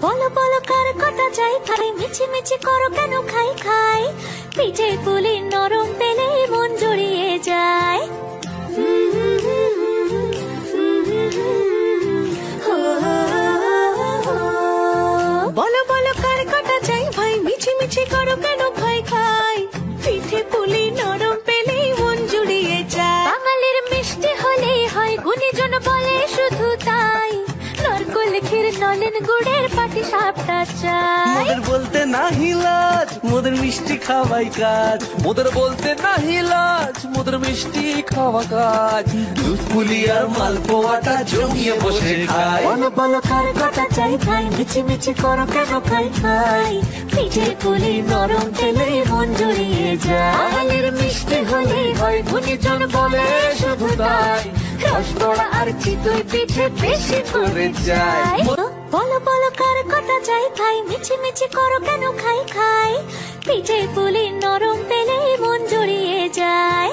বলো বলো কার কটা চাই খাই, মিছি মিছি করো কেন খাই খাই। পিঠে পুলি নরম পেলে মন জড়িয়ে যায়। বলো বলো কার কটা চাই ভাই, মিছি মিছি করো কেন খাই খাই। পিঠে পুলি নরম পেলে মন জড়িয়ে যায়। বাঙালির মিষ্টি হলেই হয়, গুণীজন বলে শুধু তাই। নারকোল ক্ষীর নলেন গুড়ের পাটি সাপটা চাই। মোদের বলতে নাহি লাজ, মোদের মিষ্টি খাওয়াই কাজ। মোদের বলতে নাহি লাজ, মোদের মিষ্টি খাওয়া কাজ। দুধ পুলি আর মালপোয়াটা জমিয়ে বসে খাই। বলো বলো কার কটা চাই ভাই, মিছি মিছি করো কেন খাই খাই। পিঠে পুলি নরম পেলে মন জড়িয়ে যায়। বাঙালির মিষ্টি হলেই হয়, গুণীজন বলে শুধু তাই। রসগোড়া আর চিতই পিঠে বেশি করে যায়। বলো বলো কার কটা চাই খাই, মিছি মিছি করো কেন খাই খাই। পিঠে পুলি নরম পেলে মন জড়িয়ে যায়।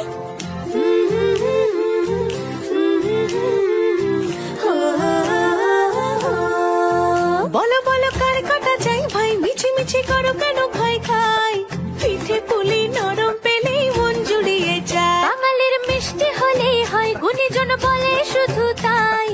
বলো বলো কার কটা চাই ভাই, মিছি মিছি করো কেন খাই খাই। পিঠে পুলি নরম পেলে মন জড়িয়ে যায়। বাঙালির মিষ্টি হলেই হয়, গুণীজন বলে শুধু তাই।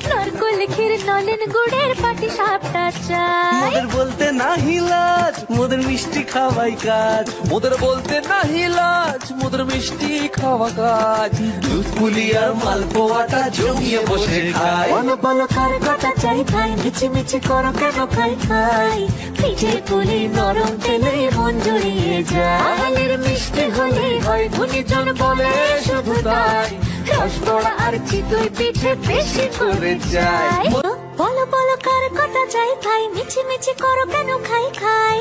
নারকোল ক্ষীর নলেন গুড়ের পাটি সাপটা চাই। মোদের বলতে নাহি লাজ, মোদের মিষ্টি খাওয়াই কাজ। মোদের বলতে নাহি লাজ, মোদের মিষ্টি খাওয়া কাজ। দুধ পুলি আর মালপোয়াটা জমিয়ে বসে খাই। বলো বলো কার কটা চাই ভাই, মিছি মিছি করো কেন খাই খাই। পিঠে পুলি নরম পেলে মন জড়িয়ে যায়। বাঙালির মিষ্টি হলেই হয়, গুণীজন বলে শুধু তাই। রসগোড়া আর চিতই পিঠে বেশি করে যায়। বলো বলো কার কটা চাই ভাই, মিছি মিছি করো কেন খাই খাই।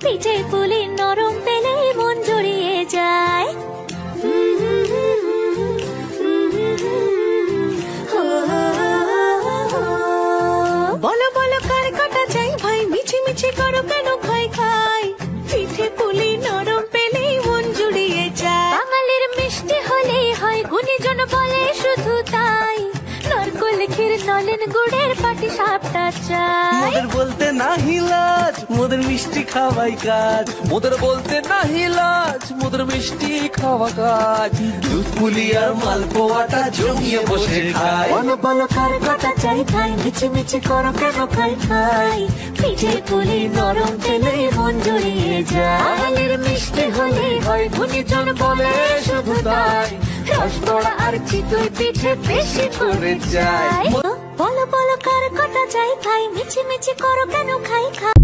পিঠে পুলি নরম পেলে মন জড়িয়ে যায়। বলো বলো কার কটা চাই ভাই, মিছি মিছি করো কেন খাই খাই। পিঠে পুলি নরম পেলে মন জড়িয়ে যায়। বাঙালির মিষ্টি হলেই হয়, গুণীজন বলে শুধু তাই। নারকোল ক্ষীর নলেন গুড়ের পাটি সাপটা চাই। মোদের বলতে নাহি লাজ, মোদের মিষ্টি খাওয়াই কাজ। মোদের বলতে নাহি লাজ, মোদের মিষ্টি খাওয়া কাজ। দুধ পুলি আর মালপোয়াটা জমিয়ে বসে খাই। বলো বলো কার কটা চাই ভাই, মিছি মিছি করো কেন খাই খাই। পিঠে পুলি নরম পেলে মন জড়িয়ে যায়। বাঙালির মিষ্টি হলেই হয়, গুণীজন বলে শুধু তাই। রসগোড়া আর চিতই পিঠে বেশি করে যায়। বলো বলো কার কটা চাই ভাই, মিছি মিছি করো কেন খাই খাই।